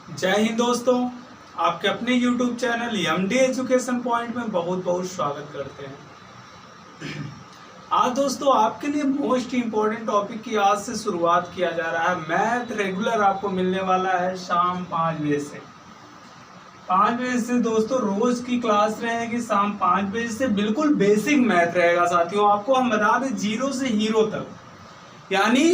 जय हिंद दोस्तों, आपके अपने YouTube channel MD education point में बहुत बहुत स्वागत करते हैं। आज दोस्तों आपके लिए मोस्ट इम्पोर्टेंट टॉपिक की आज से शुरुआत किया जा रहा है। मैथ रेगुलर आपको मिलने वाला है शाम 5 बजे से। 5 बजे से दोस्तों रोज की क्लास रहेगी शाम 5 बजे से। बिल्कुल बेसिक मैथ रहेगा साथियों। आपको हम बता दें 0 से हीरो तक, यानी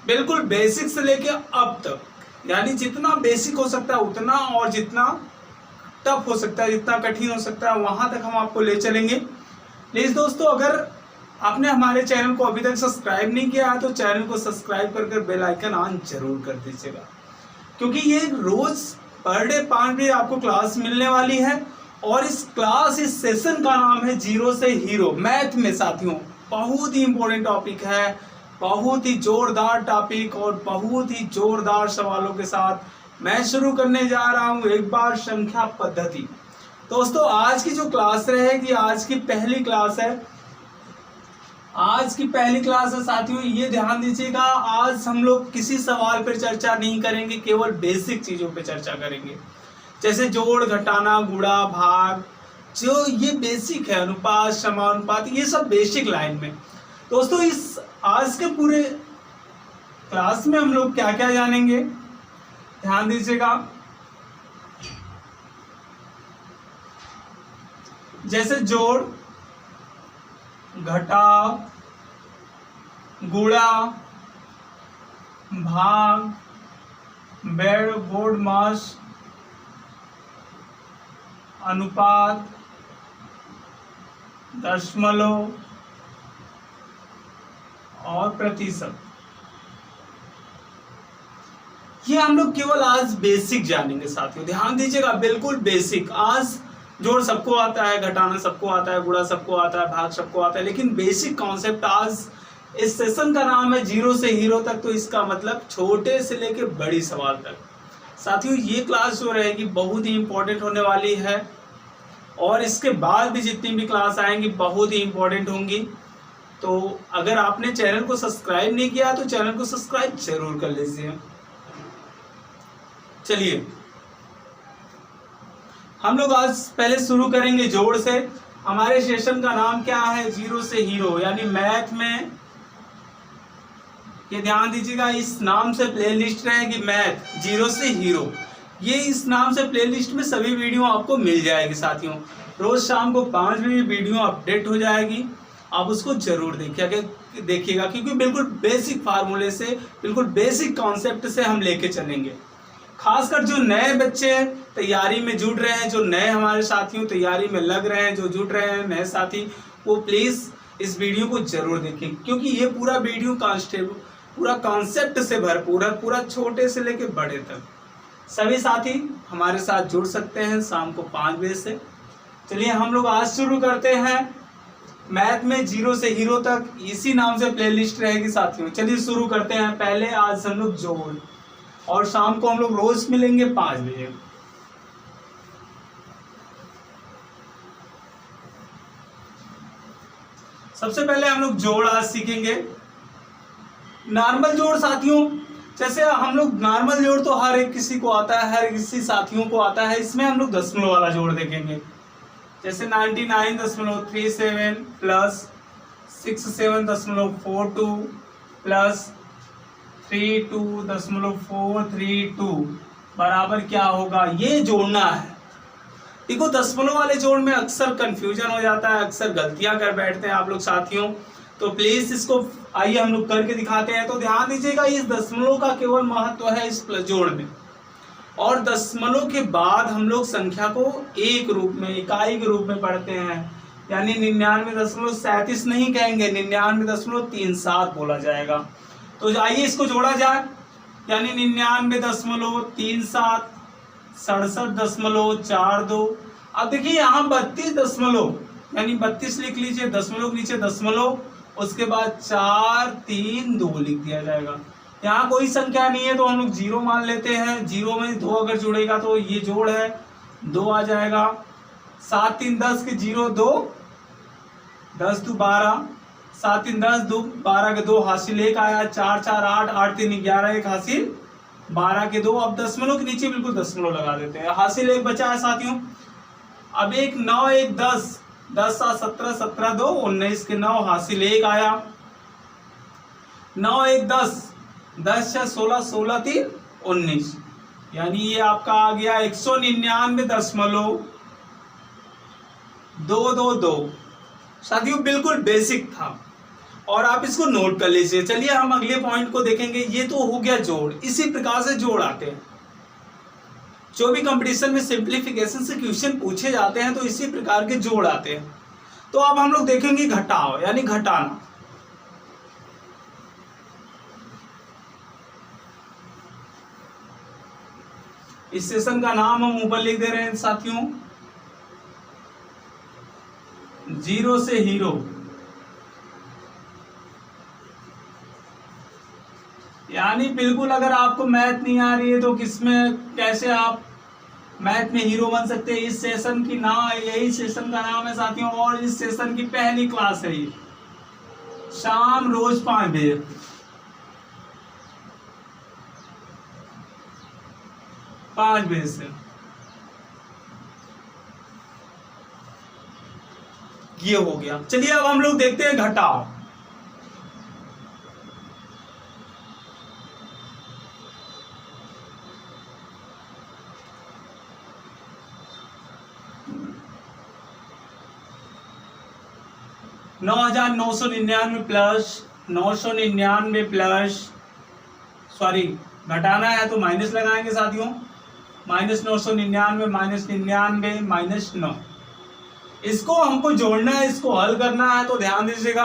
बिल्कुल बेसिक से लेके अब तक, यानी जितना बेसिक हो सकता है उतना, और जितना टफ हो सकता है, जितना कठिन हो सकता है वहां तक हम आपको ले चलेंगे। प्लीज दोस्तों, अगर आपने हमारे चैनल को अभी तक सब्सक्राइब नहीं किया है तो चैनल को सब्सक्राइब कर बेल आइकन ऑन जरूर कर दीजिएगा, क्योंकि ये रोज पर डे 5 बजे आपको क्लास मिलने वाली है। और इस सेशन का नाम है 0 से हीरो मैथ में साथियों। बहुत ही इंपॉर्टेंट टॉपिक है, बहुत ही जोरदार टॉपिक और बहुत ही जोरदार सवालों के साथ मैं शुरू करने जा रहा हूं एक बार संख्या पद्धति। दोस्तों आज की जो क्लास रहेगी, आज की पहली क्लास है, साथियों ये ध्यान दीजिएगा। आज हम लोग किसी सवाल पर चर्चा नहीं करेंगे, केवल बेसिक चीजों पर चर्चा करेंगे, जैसे जोड़, घटाना, गुणा, भाग, जो ये बेसिक है, अनुपात, समानुपात, ये सब बेसिक लाइन में। दोस्तों इस आज के पूरे क्लास में हम लोग क्या क्या जानेंगे, ध्यान दीजिएगा। जैसे जोड़, घटाव, गुणा, भाग, बोर्ड मास, अनुपात, दशमलव और प्रतिशत। ये हम लोग केवल आज बेसिक जानेंगे साथियों, ध्यान दीजिएगा, बिल्कुल बेसिक। आज जोड़ सबको आता है, घटाना सबको आता है, गुणा सबको आता है, भाग सबको आता है, लेकिन बेसिक कॉन्सेप्ट आज इस सेशन का नाम है 0 से हीरो तक। तो इसका मतलब छोटे से लेके बड़ी सवाल तक साथियों ये क्लास जो रहेगी बहुत ही इंपॉर्टेंट होने वाली है। और इसके बाद भी जितनी भी क्लास आएंगी बहुत ही इंपॉर्टेंट होंगी। तो अगर आपने चैनल को सब्सक्राइब नहीं किया तो चैनल को सब्सक्राइब जरूर कर लीजिए। चलिए हम लोग आज पहले शुरू करेंगे जोड़ से। हमारे सेशन का नाम क्या है, 0 से हीरो, यानी मैथ में ये ध्यान दीजिएगा, इस नाम से प्लेलिस्ट रहेगी मैथ 0 से हीरो। ये इस नाम से प्लेलिस्ट में सभी वीडियो आपको मिल जाएगी साथियों। रोज शाम को 5 बजे वीडियो अपडेट हो जाएगी, आप उसको जरूर देखिएगा, क्योंकि बिल्कुल बेसिक फार्मूले से, बिल्कुल बेसिक कॉन्सेप्ट से हम लेके चलेंगे। खासकर जो नए बच्चे तैयारी में जुट रहे हैं, जो नए हमारे साथियों तैयारी में लग रहे हैं, जो जुट रहे हैं नए साथी, वो प्लीज इस वीडियो को जरूर देखें, क्योंकि ये पूरा वीडियो पूरा कॉन्सेप्ट से भरपूर है, पूरा छोटे से लेके बड़े तक। सभी साथी हमारे साथ जुड़ सकते हैं शाम को 5 बजे से। चलिए हम लोग आज शुरू करते हैं मैथ में 0 से हीरो तक, इसी नाम से प्लेलिस्ट रहेगी साथियों। चलिए शुरू करते हैं। पहले आज हम लोग जोड़, और शाम को हम लोग रोज मिलेंगे 5 बजे। सबसे पहले हम लोग जोड़ आज सीखेंगे। नॉर्मल जोड़ साथियों, जैसे हम लोग नॉर्मल जोड़ तो हर एक किसी को आता है, हर किसी साथियों को आता है। इसमें हम लोग दशमलव वाला जोड़ देखेंगे, जैसे 99.37 प्लस 67.42 प्लस 32.432 बराबर क्या होगा, ये जोड़ना है। देखो दशमलव वाले जोड़ में अक्सर कंफ्यूजन हो जाता है, अक्सर गलतियां कर बैठते हैं आप लोग साथियों। तो प्लीज इसको आइए हम लोग करके दिखाते हैं। तो ध्यान दीजिएगा, इस दशमलव का केवल महत्व है इस जोड़ में, और दशमलव के बाद हम लोग संख्या को एक रूप में, इकाई के रूप में पढ़ते हैं, यानी 99.37 नहीं कहेंगे, 99.37 बोला जाएगा। तो आइए इसको जोड़ा जाए, यानी 99.37 67.42। अब देखिए यहाँ 32 दशमलव, यानी 32 लिख लीजिए, दशमलव नीचे दशमलव, उसके बाद 4 3 2 लिख दिया जाएगा। यहाँ कोई संख्या नहीं है तो हम लोग 0 मान लेते हैं। 0 में 2 अगर जुड़ेगा तो ये जोड़ है, 2 आ जाएगा। 7 3 10 के 0 2, 10 2 12, 7 3 10 2 12 के 2 हासिल 1 आया, 4 4 8 8 3 11 1 हासिल 12 के 2, अब दशमलव के नीचे बिल्कुल दशमलव लगा देते हैं। हासिल 1 बचा है साथियों। अब एक 9 1 10, 10 7 17, 17 2 19 के 9, हासिल 1 आया। 9 1 10, 10 6 16, 16 3 19, यानी ये आपका आ गया 199.222। साथियों बिल्कुल बेसिक था और आप इसको नोट कर लीजिए। चलिए हम अगले पॉइंट को देखेंगे। ये तो हो गया जोड़, इसी प्रकार से जोड़ आते हैं। जो भी कंपटीशन में सिंप्लीफिकेशन से क्वेश्चन पूछे जाते हैं तो इसी प्रकार के जोड़ आते हैं। तो अब हम लोग देखेंगे घटाव यानी घटाना। इस सेशन का नाम हम ऊपर लिख दे रहे हैं साथियों, 0 से हीरो। यानी बिल्कुल अगर आपको मैथ नहीं आ रही है तो किसमें कैसे आप मैथ में हीरो बन सकते हैं। इस सेशन की यही सेशन का नाम है साथियों, और इस सेशन की पहली क्लास है ये, शाम रोज 5 बजे। से ये हो गया। चलिए अब हम लोग देखते हैं घटाव। $9,999 प्लस 999 प्लस, सॉरी घटाना है तो माइनस लगाएंगे साथियों, -999 -99 -9। इसको हमको जोड़ना है, इसको हल करना है, तो ध्यान दीजिएगा।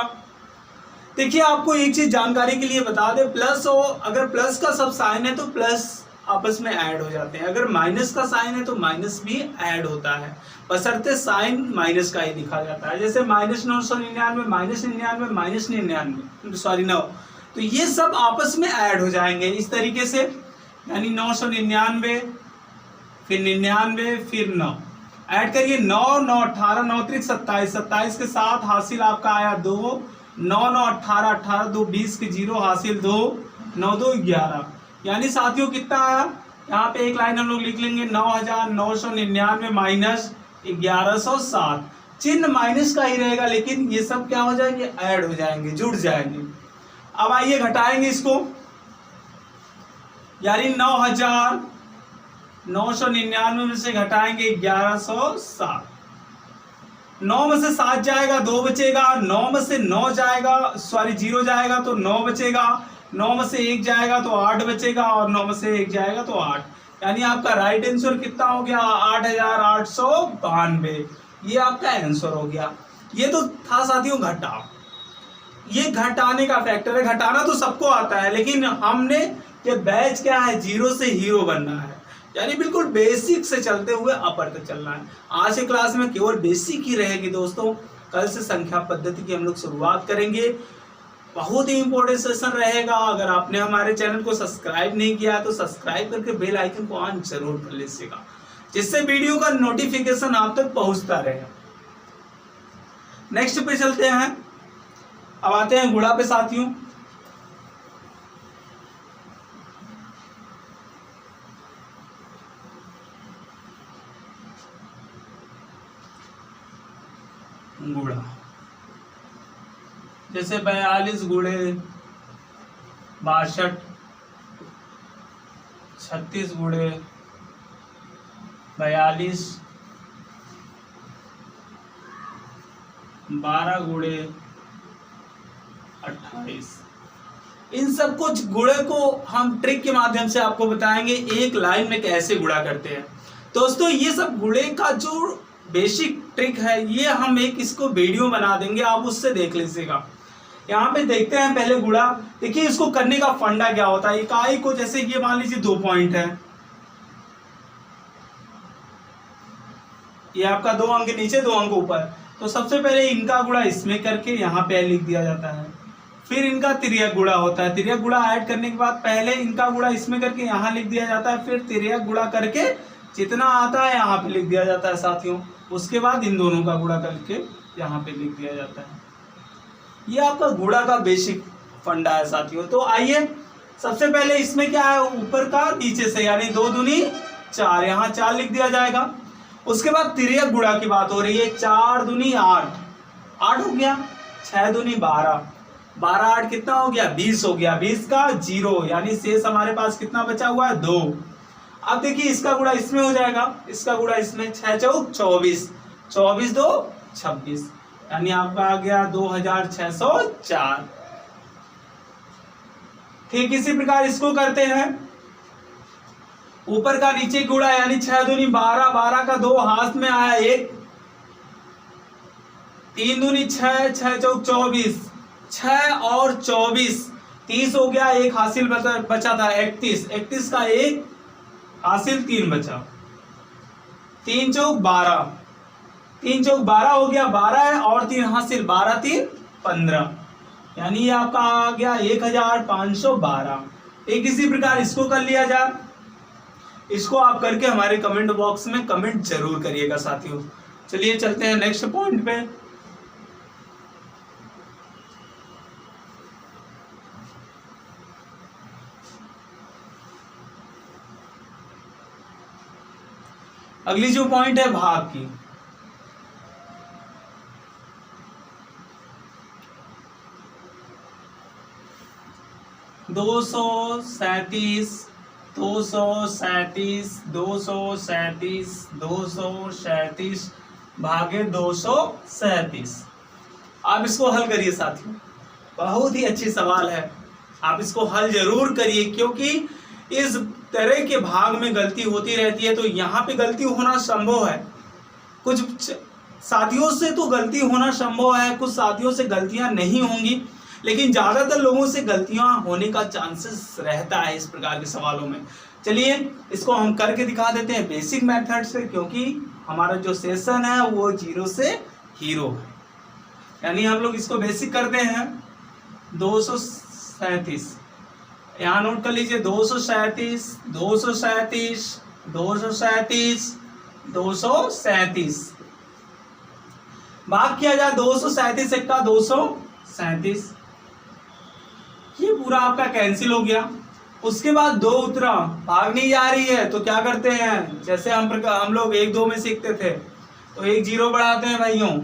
देखिए आपको एक चीज जानकारी के लिए बता दें, प्लस हो, अगर प्लस का सब साइन है तो प्लस आपस में ऐड हो जाते हैं, अगर माइनस का साइन है तो माइनस भी ऐड होता है, बशर्ते साइन माइनस का ही लिखा जाता है। जैसे -999 -99 -99, सॉरी 9, तो ये सब आपस में ऐड हो जाएंगे इस तरीके से, यानी 999 फिर 99 फिर 9, ऐड करिए 9 9 18 9 3 27, 27 के साथ हासिल आपका आया 2, 9 9 18 18 2 20 के 0, हासिल 2, 9 2 11, यानी साथियों कितना आया। यहाँ पे एक लाइन हम लोग लिख लेंगे, 9,999 माइनस 1107। चिन्ह माइनस का ही रहेगा, लेकिन ये सब क्या हो जाएंगे, ऐड हो जाएंगे, जुड़ जाएंगे। अब आइए घटाएंगे इसको, यानी 9,999 में से घटाएंगे 1107। 9 में से 7 जाएगा, 2 बचेगा, 9 में से 9 जाएगा, सॉरी 0 जाएगा तो 9 बचेगा, 9 में से 1 जाएगा तो 8 बचेगा, और 9 में से 1 जाएगा तो 8, यानी आपका राइट आंसर कितना हो गया, 8,892। ये आपका आंसर हो गया। ये तो था साथियों घटाव, ये घटाने का फैक्टर है। घटाना तो सबको आता है, लेकिन हमने ये बैच क्या है, 0 से हीरो बनना है, यानी बिल्कुल बेसिक से चलते हुए अपर तक चलना है। आज की क्लास में केवल बेसिक ही रहेगी दोस्तों, कल से संख्या पद्धति की हम लोग शुरुआत करेंगे। बहुत ही इंपॉर्टेंट सेशन रहेगा। अगर आपने हमारे चैनल को सब्सक्राइब नहीं किया तो सब्सक्राइब करके बेल आइकन को ऑन जरूर कर लीजिएगा, जिससे वीडियो का नोटिफिकेशन आप तक पहुंचता रहे। नेक्स्ट पे चलते हैं, अब आते हैं गुणा पे साथियों। गुणा जैसे 42 गुणे 62, 36 गुणे 42, 12 गुणे 28। इन सब कुछ गुणे को हम ट्रिक के माध्यम से आपको बताएंगे एक लाइन में कैसे गुणा करते हैं। दोस्तों ये सब गुणे का जो बेसिक ट्रिक है, ये हम एक इसको वीडियो बना देंगे, आप उससे देख लीजिएगा। यहाँ पे देखते हैं पहले गुणा। देखिए इसको करने का फंडा क्या होता है। इकाई को जैसे ये मान लीजिए 2 पॉइंट है, ये आपका 2 अंक नीचे 2 अंक ऊपर, तो सबसे पहले इनका गुणा इसमें करके यहाँ पे लिख दिया जाता है। फिर इनका तिर्यक गुणा होता है, तिर्यक गुणा ऐड करने के बाद पहले इनका गुणा इसमें करके यहाँ लिख दिया जाता है, फिर तिर्यक गुणा करके जितना आता है यहाँ पे लिख दिया जाता है साथियों। उसके बाद इन दोनों का गुणा करके यहाँ पे लिख दिया जाता है। ये आपका गुणा का बेसिक फंडा है साथियों। तो आइए सबसे पहले इसमें क्या है, ऊपर का नीचे से, यानी 2 दूनी 4, यहाँ 4 लिख दिया जाएगा। उसके बाद तिर्यक गुणा की बात हो रही है, 4 दूनी 8, 8 हो गया, 6 दूनी 12, 12 8 कितना हो गया, 20 हो गया, 20 का 0, यानी शेष हमारे पास कितना बचा हुआ है, 2। अब देखिए इसका गुणा इसमें हो जाएगा, इसका गुणा इसमें, 6 चौक 24, 24 2 26, यानी आपका आ गया 2604। ठीक इसी प्रकार इसको करते हैं, ऊपर का नीचे गुणा, यानी 6 दूनी 12, 12 का 2 हाथ में आया 1, 3 दूनी 6, 6 चौक 24, 6 और 24 30 हो गया, एक हासिल बचा था 31, 31 का 1 हासिल 3 बचा, 3 चौक 12, 3 चौक 12 हो गया, 12 है और 3 हासिल, 12 3 15, यानी ये आपका आ गया 1512। एक इसी प्रकार इसको कर लिया जाए, इसको आप करके हमारे कमेंट बॉक्स में कमेंट जरूर करिएगा साथियों। चलिए चलते हैं नेक्स्ट पॉइंट पे। अगली जो पॉइंट है भाग की, दो सौ सैतीस, 237 भागे 237। आप इसको हल करिए साथियों, बहुत ही अच्छी सवाल है, आप इसको हल जरूर करिए, क्योंकि इस तरह के भाग में गलती होती रहती है, तो यहाँ पे गलती होना संभव है, कुछ साथियों से तो गलती होना संभव है, कुछ साथियों से गलतियां नहीं होंगी, लेकिन ज्यादातर लोगों से गलतियां होने का चांसेस रहता है इस प्रकार के सवालों में। चलिए इसको हम करके दिखा देते हैं बेसिक मेथड से, क्योंकि हमारा जो सेशन है वो 0 से हीरो है, यानी हम लोग इसको बेसिक करते हैं। 237 यहाँ नोट कर लीजिए, 237 237 237 237 भाग किया जाए 237 का 237, ये पूरा आपका कैंसिल हो गया। उसके बाद 2 उतरा, भाग नहीं जा रही है, तो क्या करते हैं, जैसे हम लोग 1 2 में सीखते थे, तो 1 0 बढ़ाते हैं भाइयों,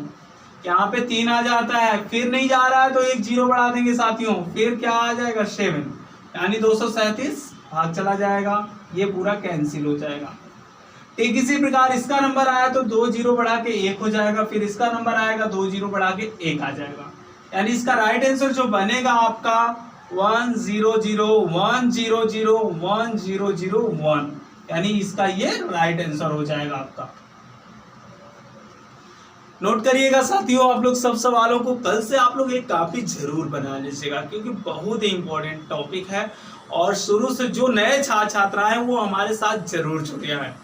यहाँ पे 3 आ जाता है, फिर नहीं जा रहा है तो 1 0 बढ़ा देंगे साथियों, फिर क्या आ जाएगा 7, यानी 237 भाग चला जाएगा, ये पूरा कैंसिल हो जाएगा। ठीक इसी प्रकार इसका नंबर आया तो 2 0 बढ़ा के 1 हो जाएगा, फिर इसका नंबर आएगा 2 0 बढ़ा के 1 आ जाएगा, यानी इसका राइट आंसर जो बनेगा आपका 1 0 0 1 0 0 1 0 0 1, यानी इसका ये राइट आंसर हो जाएगा आपका। नोट करिएगा साथियों, आप लोग सब सवालों को कल से आप लोग एक कॉपी जरूर बना लीजिएगा, क्योंकि बहुत ही इंपॉर्टेंट टॉपिक है, और शुरू से जो नए छात्र छात्राएं वो हमारे साथ जरूर जुड़े हैं,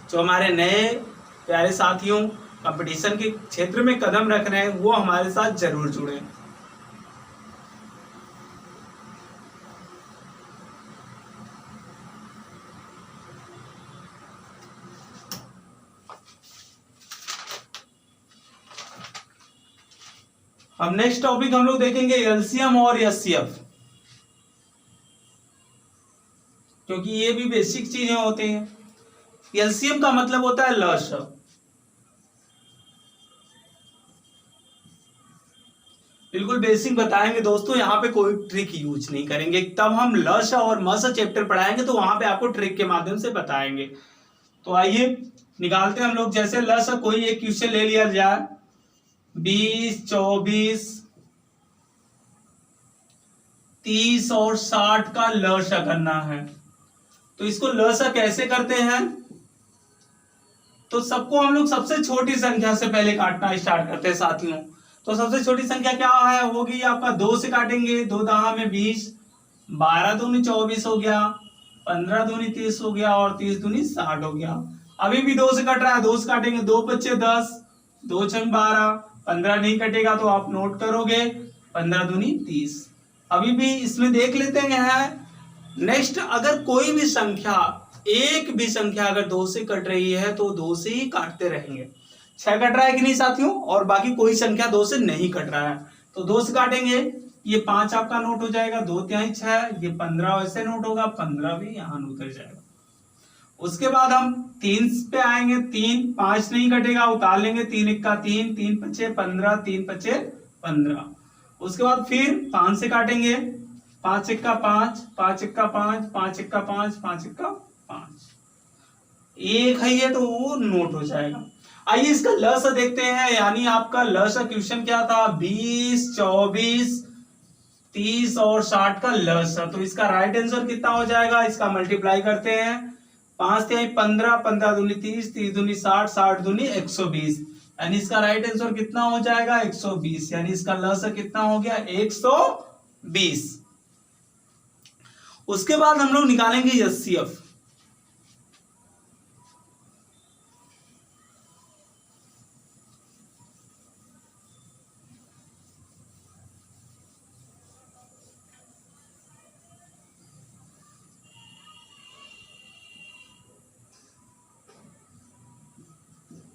जो हमारे नए प्यारे साथियों कंपटीशन के क्षेत्र में कदम रख रहे हैं वो हमारे साथ जरूर जुड़े। अब नेक्स्ट टॉपिक हम लोग देखेंगे एलसीएम और एचसीएफ, क्योंकि ये भी बेसिक चीजें होती हैं। एलसीएम का मतलब होता है लसागु, बिल्कुल बेसिक बताएंगे दोस्तों, यहाँ पे कोई ट्रिक यूज नहीं करेंगे, तब हम लसागु और मसागु चैप्टर पढ़ाएंगे तो वहां पे आपको ट्रिक के माध्यम से बताएंगे। तो आइए निकालते हैं हम लोग, जैसे लसागु कोई एक क्वेश्चन ले लिया जाए, 20 24 30 और 60 का लसागु करना है, तो इसको लसागु कैसे करते हैं, तो सबको हम लोग सबसे छोटी संख्या से पहले काटना स्टार्ट करते हैं साथियों। तो सबसे छोटी संख्या क्या है, होगी आपका 2 से काटेंगे, 2 दहा में 20, 12 दूनी 24 हो गया, 15 दूनी 30 हो गया, और 30 दूनी 60 हो गया। अभी भी 2 से कट रहा है, 2 से काटेंगे, 2 बच्चे 10, 2 छंग 12, 15 नहीं कटेगा तो आप नोट करोगे, 15 दूनी 30। अभी भी इसमें देख लेते हैं नेक्स्ट, अगर कोई भी संख्या, एक भी संख्या अगर 2 से कट रही है तो 2 से ही काटते रहेंगे। 6 कट रहा है कि नहीं साथियों, और बाकी कोई संख्या 2 से नहीं कट रहा है तो 2 से काटेंगे, ये 5 आपका नोट हो जाएगा, 2 तिहाई 6, ये 15 वैसे नोट होगा, 15 भी यहाँ उतर जाएगा। उसके बाद हम 3 पे आएंगे, 3 5 नहीं कटेगा, उतार लेंगे, 3 1 3, 3 5 15, 3 5 15। उसके बाद फिर 5 से काटेंगे, 5 1 5, 5 1 5, 5 1 5, 5 1 5, एक है ये तो वो नोट हो जाएगा। आइए इसका लसा देखते हैं, यानी आपका लसा क्वेश्चन क्या था, 20 24 30 और 60 का लसा। तो इसका राइट आंसर कितना हो जाएगा, इसका मल्टीप्लाई करते हैं, 5 तिहाई 15, 15 दूनी 30, 30 दूनी 60, 60 दूनी 120, यानी इसका राइट आंसर कितना हो जाएगा 120, यानी इसका लसा कितना हो गया 120। उसके बाद हम लोग निकालेंगे एचसीएफ।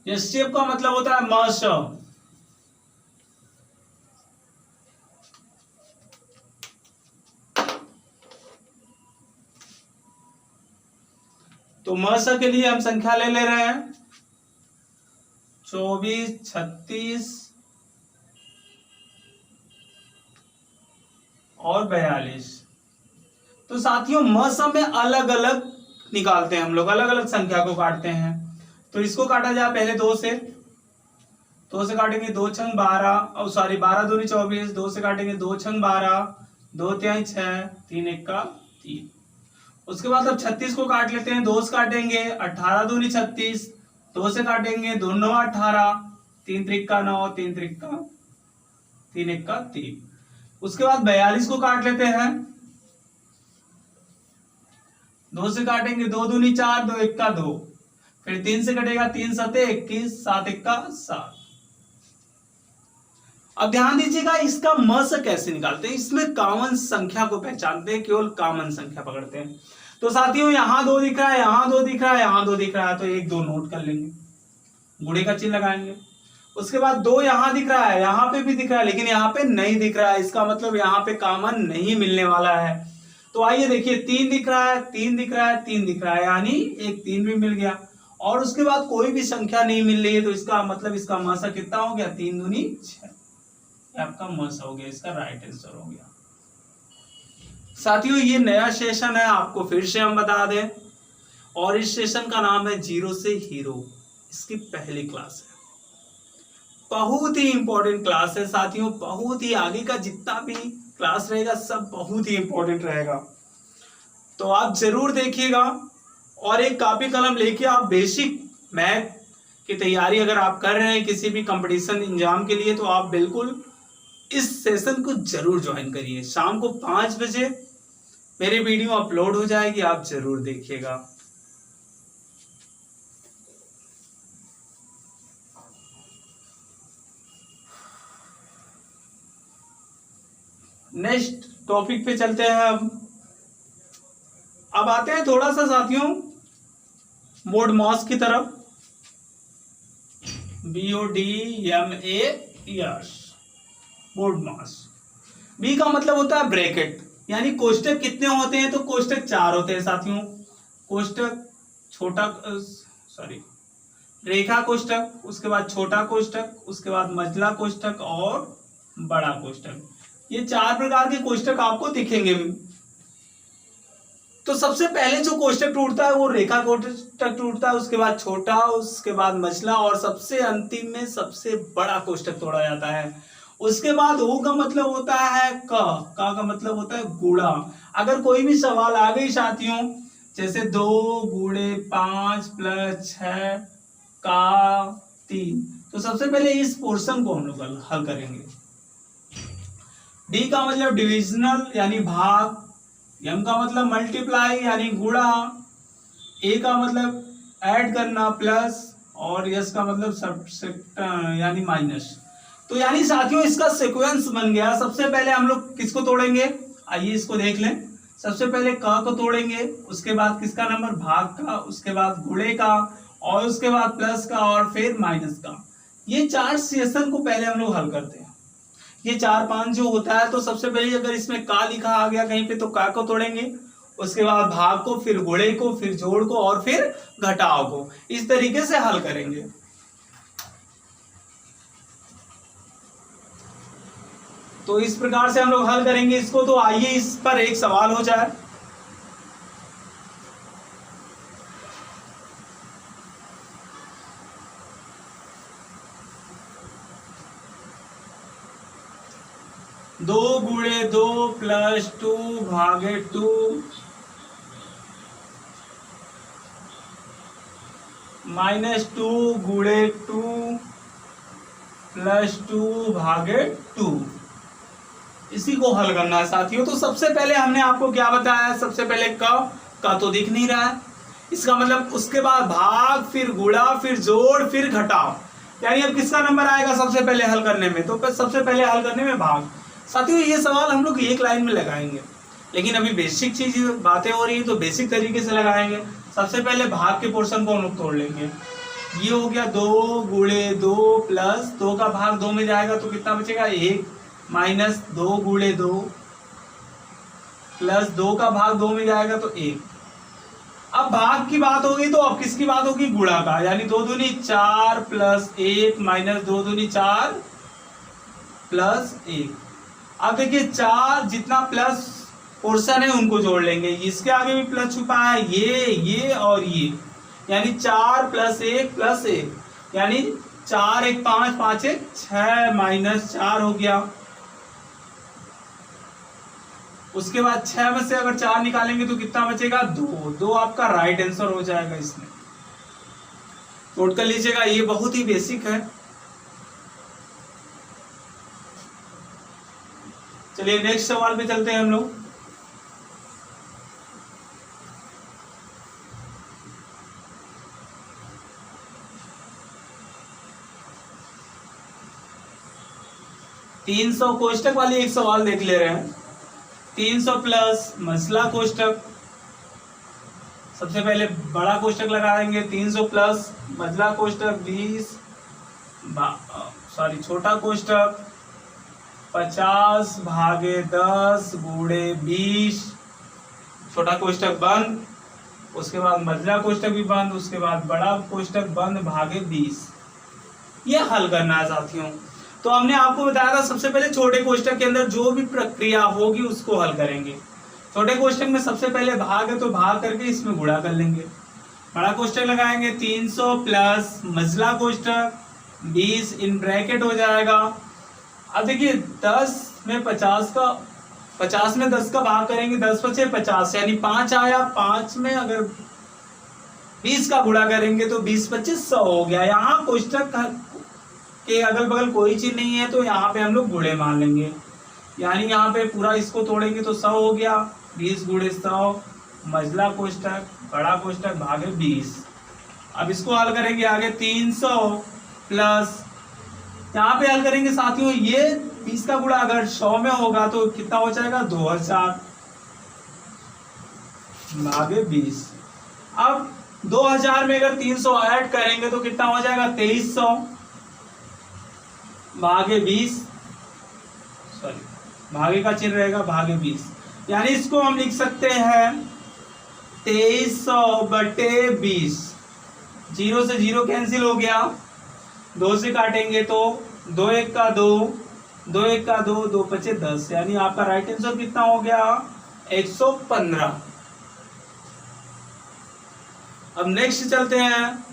एचसीएफ का मतलब होता है मास। तो मास के लिए हम संख्या ले रहे हैं 24 36 और 42। तो साथियों मास में अलग अलग निकालते हैं हम लोग, अलग अलग संख्या को काटते हैं। तो इसको काटा जाए पहले 2 से, 2 से काटेंगे 2 छंग 12, और सॉरी 12 दूनी 24, 2 से काटेंगे 2 छंग 12, 2 तिहाई 6, 3 1 3। उसके बाद अब 36 को काट लेते हैं, 2 से काटेंगे, 18 दूनी 36, 2 से काटेंगे 2 9 18, 3 3 9, 3 3 3 1 3। उसके बाद 42 को काट लेते हैं, 2 से काटेंगे 2 दूनी 4, 2 1 2, फिर 3 से कटेगा 3 7 21, 7 1 7। अब ध्यान दीजिएगा इसका मस कैसे निकालते हैं, इसमें कॉमन संख्या को पहचानते हैं, केवल कॉमन संख्या पकड़ते हैं। तो साथियों यहाँ 2 दिख रहा है, यहाँ 2 दिख रहा है, यहाँ 2 दिख रहा है, तो 1 2 नोट कर लेंगे, गुणे का चिन्ह लगाएंगे। उसके बाद 2 यहाँ दिख रहा है, यहाँ पे भी दिख रहा है, लेकिन यहाँ पे नहीं दिख रहा है, इसका मतलब यहाँ पे कॉमन नहीं मिलने वाला है। तो आइए देखिए 3 दिख रहा है, 3 दिख रहा है, 3 दिख रहा है, यानी एक 3 भी मिल गया। और उसके बाद कोई भी संख्या नहीं मिल रही है, तो इसका मतलब इसका मासा कितना हो गया 3 दूनी 6, आपका मासा हो गया, इसका राइट आंसर हो गया। साथियों ये नया सेशन है, आपको फिर से हम बता दें, और इस सेशन का नाम है जीरो से हीरो। इसकी पहली क्लास है, बहुत ही इंपॉर्टेंट क्लास है साथियों, बहुत ही आगे का जितना भी क्लास रहेगा सब बहुत ही इंपॉर्टेंट रहेगा। तो आप जरूर देखिएगा, और एक कॉपी कलम लेके आप बेसिक मैथ की तैयारी अगर आप कर रहे हैं किसी भी कंपटीशन एग्जाम के लिए, तो आप बिल्कुल इस सेशन को जरूर ज्वाइन करिए। शाम को 5 बजे मेरी वीडियो अपलोड हो जाएगी, आप जरूर देखिएगा। नेक्स्ट टॉपिक पे चलते हैं हम। अब आते हैं थोड़ा सा साथियों मोड मास की तरफ, BODMAS, मोड मास। बी का मतलब होता है ब्रैकेट, यानी कोष्टक कितने होते हैं, तो कोष्टक 4 होते हैं साथियों। कोष्टक छोटा रेखा कोष्टक, उसके बाद छोटा कोष्टक, उसके बाद मझला कोष्टक और बड़ा कोष्टक, ये 4 प्रकार के कोष्टक आपको दिखेंगे। तो सबसे पहले जो कोष्टक टूटता है वो रेखा कोष्टक टूटता है, उसके बाद छोटा, उसके बाद मझला, और सबसे अंतिम में सबसे बड़ा कोष्टक तोड़ा जाता है। उसके बाद ओ का मतलब होता है का मतलब होता है गुणा। अगर कोई भी सवाल आ गई साथियों, जैसे 2 गुणे 5 + 6 का 3, तो सबसे पहले इस पोर्शन को हम लोग हल करेंगे। डी का मतलब डिविजनल यानी भाग, एम का मतलब मल्टीप्लाई यानी गुणा, ए का मतलब ऐड करना प्लस, और यस का मतलब सब्ट्रैक्ट यानी माइनस। तो यानी साथियों इसका सीक्वेंस बन गया। सबसे पहले हम लोग किसको तोड़ेंगे, आइए इसको देख लें। सबसे पहले क को तोड़ेंगे, उसके बाद किसका नंबर, भाग का, उसके बाद गुणे का, और उसके बाद प्लस का, और फिर माइनस का। ये 4 सेशन को पहले हम लोग हल करते हैं। ये 4 5 जो होता है, तो सबसे पहले अगर इसमें का लिखा आ गया कहीं पे तो का को तोड़ेंगे, उसके बाद भाग को, फिर गुणे को, फिर जोड़ को और फिर घटाव को। इस तरीके से हल करेंगे। तो इस प्रकार से हम लोग हल करेंगे इसको। तो आइए इस पर एक सवाल हो जाए। दो गुणे 2 प्लस 2 भागे 2 माइनस 2 गुणे 2 प्लस 2 भागे 2, इसी को हल करना है साथियों। तो सबसे पहले हमने आपको क्या बताया, सबसे पहले का तो दिख नहीं रहा है, इसका मतलब उसके बाद भाग, फिर गुणा, फिर जोड़, फिर घटाव, यानी अब किसका नंबर आएगा सबसे पहले हल करने में, तो सबसे पहले हल करने में भाग। साथियों ये सवाल हम लोग एक लाइन में लगाएंगे, लेकिन अभी बेसिक चीज बातें हो रही है तो बेसिक तरीके से लगाएंगे। सबसे पहले भाग के पोर्शन को हम लोग तोड़ लेंगे। ये हो गया 2 गुणे 2 प्लस 2 का भाग 2 में जाएगा तो कितना बचेगा 1, माइनस 2 गुणे 2 प्लस 2 का भाग 2 में जाएगा तो 1। अब भाग की बात होगी तो अब किसकी बात होगी, गुणा का, यानी 2 दूनी 4 प्लस 1 माइनस 2 दूनी 4 प्लस 1। अब देखिए 4 जितना प्लस पोर्शन है उनको जोड़ लेंगे, इसके आगे भी प्लस छुपा है, ये और ये, यानी 4 प्लस 1 प्लस 1, यानी 4 1 5 5 1 6 माइनस 4 हो गया। उसके बाद 6 में से अगर 4 निकालेंगे तो कितना बचेगा 2 आपका राइट आंसर हो जाएगा। इसमें नोट कर लीजिएगा, ये बहुत ही बेसिक है। चलिए नेक्स्ट सवाल पे चलते हैं हम लोग। तीन 300 कोष्टक वाली एक सवाल देख ले रहे हैं। 300 प्लस मसला कोष्टक, सबसे पहले बड़ा कोष्टक लगाएंगे। 300 प्लस मसला कोष्टक 20 छोटा कोष्टक 50 भागे 10 गुणे 20, छोटा कोष्टक बंद, उसके बाद मझला कोष्टक भी बंद, उसके बाद बड़ा कोष्टक बंद भागे 20। ये हल करना है साथियों। तो हमने आपको बताया था सबसे पहले छोटे कोष्टक के अंदर जो भी प्रक्रिया होगी उसको हल करेंगे। छोटे कोष्टक में सबसे पहले भाग है तो भाग करके इसमें गुणा कर लेंगे। बड़ा कोष्टक लगाएंगे 300 प्लस मझला कोष्टक 20 इन ब्रैकेट हो जाएगा। अब देखिए 10 में 50 में 10 का भाग करेंगे, 10 बचे 50, यानी 5 आया। 5 में अगर 20 का गुणा करेंगे तो 20 25 100 हो गया। यहाँ कोष्टक के अगल बगल कोई चीज नहीं है तो यहाँ पे हम लोग गुणे मान लेंगे, यानी यहाँ पे पूरा इसको तोड़ेंगे तो 100 हो गया। 20 गुणे 100 मझला कोष्टक बड़ा कोष्टक भागे 20। अब इसको हल करेंगे आगे 300 प्लस, यहाँ पे हल करेंगे साथियों, ये 20 का गुणा अगर 100 में होगा तो कितना हो जाएगा 2000 भागे 20। अब 2000 में अगर 300 ऐड करेंगे तो कितना हो जाएगा 2300 भागे 20, भागे का चिन्ह रहेगा भागे 20, यानी इसको हम लिख सकते हैं 2300 बटे 20। 0 से 0 कैंसिल हो गया, 2 से काटेंगे तो 2 1 का 2, 2 1 का 2, 2 5 10, यानी आपका राइट आंसर कितना हो गया 115। अब नेक्स्ट चलते हैं,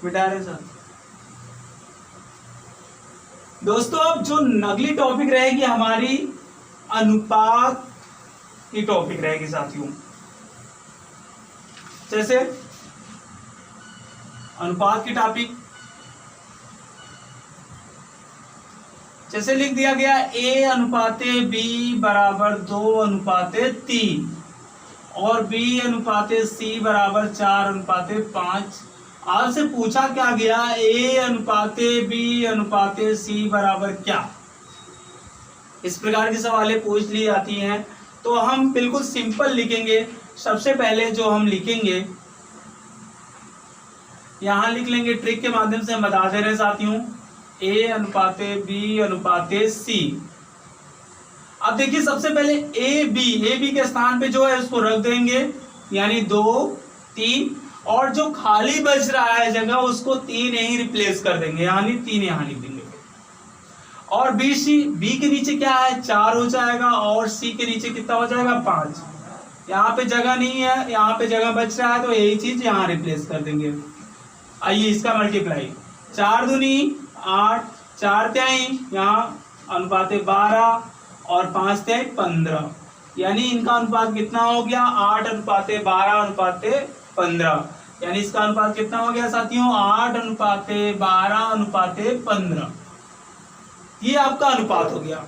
मिटा रहे सर। दोस्तों अब जो अगली टॉपिक रहेगी हमारी अनुपात की टॉपिक रहेगी साथियों। जैसे अनुपात की टॉपिक जैसे लिख दिया गया A अनुपाते B बराबर 2 अनुपाते 3 और B अनुपाते C बराबर 4 अनुपाते 5। आपसे पूछा क्या गया A अनुपाते B अनुपाते C बराबर क्या, इस प्रकार की सवालें पूछ ली जाती हैं। तो हम बिल्कुल सिंपल लिखेंगे। सबसे पहले जो हम लिखेंगे यहाँ लिख लेंगे, ट्रिक के माध्यम से हम बता दे रहे हैं साथियों, A अनुपाते B अनुपाते C। अब देखिए सबसे पहले ए बी के स्थान पे जो है उसको रख देंगे, यानी 2 3, और जो खाली बच रहा है जगह उसको 3 यही रिप्लेस कर देंगे, यानी 3 यहाँ लिख देंगे। और बी के नीचे क्या है 4 हो जाएगा, और सी के नीचे कितना हो जाएगा 5। यहाँ पे जगह नहीं है, यहाँ पे जगह बच रहा है तो यही चीज यहाँ रिप्लेस कर देंगे। आइए इसका मल्टीप्लाई, 4 दूनी 8, 4 तिहाई यहाँ अनुपाते 12 और 5 तिहाई 15, यानी इनका अनुपात कितना हो गया 8 अनुपाते 12 अनुपाते 15, यानी इसका अनुपात कितना हो गया साथियों 8 अनुपाते 12 अनुपाते 15। ये आपका अनुपात हो गया।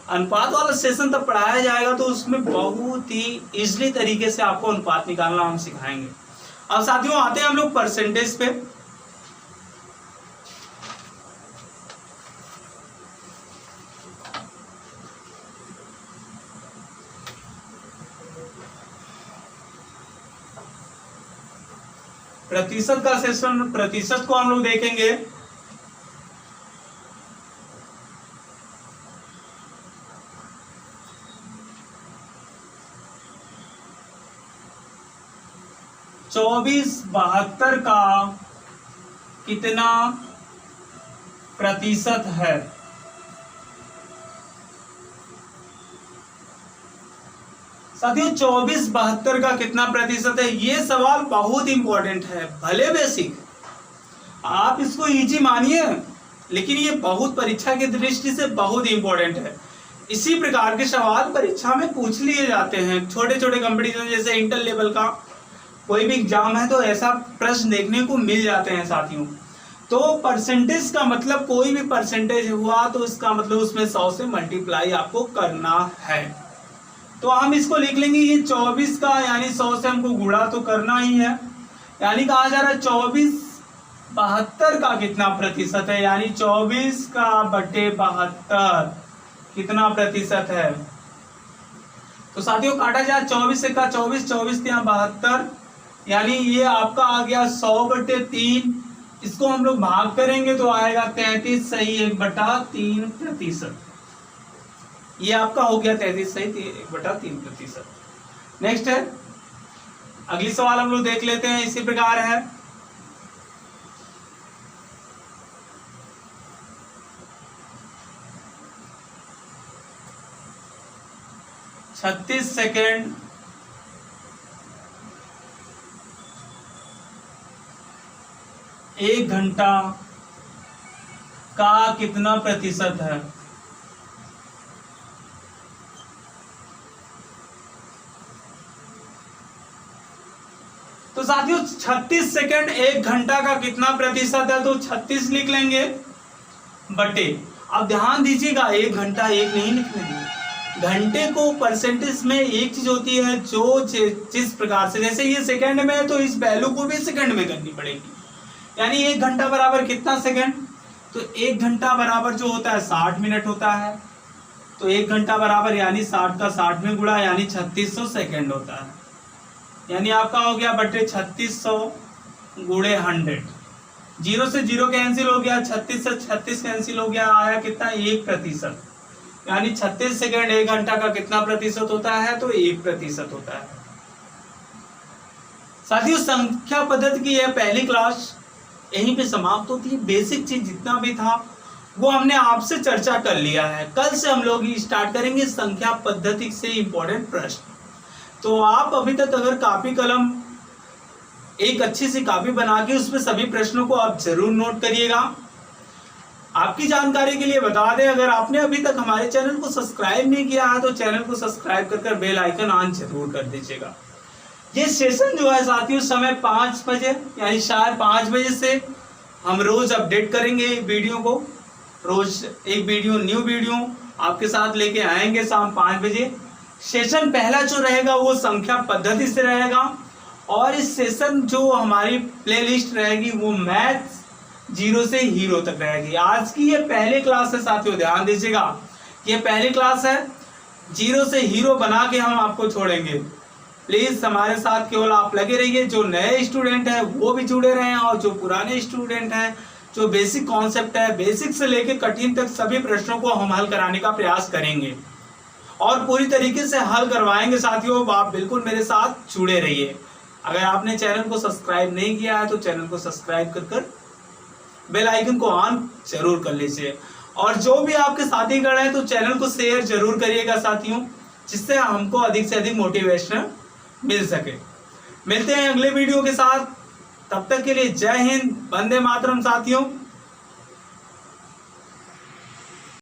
अनुपात वाला सेशन तब पढ़ाया जाएगा तो उसमें बहुत ही इजीली तरीके से आपको अनुपात निकालना हम सिखाएंगे। अब साथियों आते हैं हम लोग परसेंटेज पे। प्रतिशत का सेशन, प्रतिशत को हम लोग देखेंगे। चौबीस 72 का कितना प्रतिशत है? साथियों 24 72 का कितना प्रतिशत है, ये सवाल बहुत इंपॉर्टेंट है। भले बेसिक आप इसको इजी मानिए, लेकिन ये बहुत परीक्षा की दृष्टि से बहुत इंपॉर्टेंट है। इसी प्रकार के सवाल परीक्षा में पूछ लिए जाते हैं। छोटे छोटे कंपटीशन जैसे इंटर लेवल का कोई भी एग्जाम है तो ऐसा प्रश्न देखने को मिल जाते हैं साथियों। तो परसेंटेज का मतलब कोई भी परसेंटेज हुआ तो इसका मतलब उसमें 100 से मल्टीप्लाई आपको करना है। तो हम इसको लिख लेंगे, ये 24 का यानी 100 से हमको गुणा तो करना ही है, यानी कहा जा रहा है 24 72 का कितना प्रतिशत है, यानी 24 का बटे 72 कितना प्रतिशत है। तो साथियों काटा जाए 24 से का 24, 24 यहाँ 72, यानी ये आपका आ गया 100/3। इसको हम लोग भाग करेंगे तो आएगा 33 सही 1/3 प्रतिशत। ये आपका हो गया 33 सही 1/3 प्रतिशत। नेक्स्ट है अगली सवाल हम लोग देख लेते हैं, इसी प्रकार है। छत्तीस सेकेंड 1 घंटा का कितना प्रतिशत है? तो साथियों 36 सेकेंड 1 घंटा का कितना प्रतिशत है, तो 36 लिख लेंगे बटे, अब ध्यान दीजिएगा 1 घंटा 1 नहीं लिखेंगे, घंटे को परसेंटेज में एक चीज होती है जो जिस प्रकार से, जैसे ये सेकंड में है तो इस वैल्यू को भी सेकंड में करनी पड़ेगी। यानी 1 घंटा बराबर कितना सेकंड, तो 1 घंटा बराबर जो होता है 60 मिनट होता है। तो 1 घंटा बराबर यानी 60 का 60 में गुणा यानी 3600 सेकंड होता है। यानी आपका हो गया बटे 3600 गुणे 100। 0 से 0 कैंसिल हो गया, 36 से 36 कैंसिल हो गया, आया कितना 1%। यानी 36 सेकंड 1 घंटा का कितना प्रतिशत होता है, तो 1% होता है। साथियों संख्या पद्धति की यह पहली क्लास यहीं पे समाप्त होती है। बेसिक चीज जितना भी था वो हमने आपसे चर्चा कर लिया है। कल से हम लोग स्टार्ट करेंगे संख्या पद्धति से इंपॉर्टेंट प्रश्न। तो आप अभी तक अगर कॉपी कलम एक अच्छी सी कॉपी बना के उसमें सभी प्रश्नों को आप जरूर नोट करिएगा। आपकी जानकारी के लिए बता दें, अगर आपने अभी तक हमारे चैनल को सब्सक्राइब नहीं किया है तो चैनल को सब्सक्राइब कर बेल आइकन ऑन जरूर कर दीजिएगा। ये सेशन जो है साथियों समय 5 बजे यानी शायद 5 बजे से हम रोज अपडेट करेंगे वीडियो को। रोज एक वीडियो न्यू वीडियो आपके साथ लेके आएंगे शाम 5 बजे। सेशन पहला जो रहेगा वो संख्या पद्धति से रहेगा, और इस सेशन जो हमारी प्लेलिस्ट रहेगी वो मैथ्स 0 से हीरो तक रहेगी। आज की ये पहली क्लास है साथियों, ध्यान दीजिएगा ये पहली क्लास है। 0 से हीरो बना के हम आपको छोड़ेंगे। प्लीज हमारे साथ केवल आप लगे रहिए। जो नए स्टूडेंट है वो भी जुड़े रहे हैं और जो पुराने स्टूडेंट हैं, जो बेसिक कॉन्सेप्ट है, बेसिक से लेकर कठिन तक सभी प्रश्नों को हम हल कराने का प्रयास करेंगे और पूरी तरीके से हल करवाएंगे। साथियों, आप बिल्कुल मेरे साथ जुड़े रहिए। अगर आपने चैनल को सब्सक्राइब नहीं किया है तो चैनल को सब्सक्राइब कर बेल आइकन को ऑन जरूर कर लीजिए और जो भी आपके साथीगण हैं तो चैनल को शेयर जरूर करिएगा साथियों, जिससे हमको अधिक से अधिक मोटिवेशन मिल सके। मिलते हैं अगले वीडियो के साथ, तब तक के लिए जय हिंद, वंदे मातरम साथियों।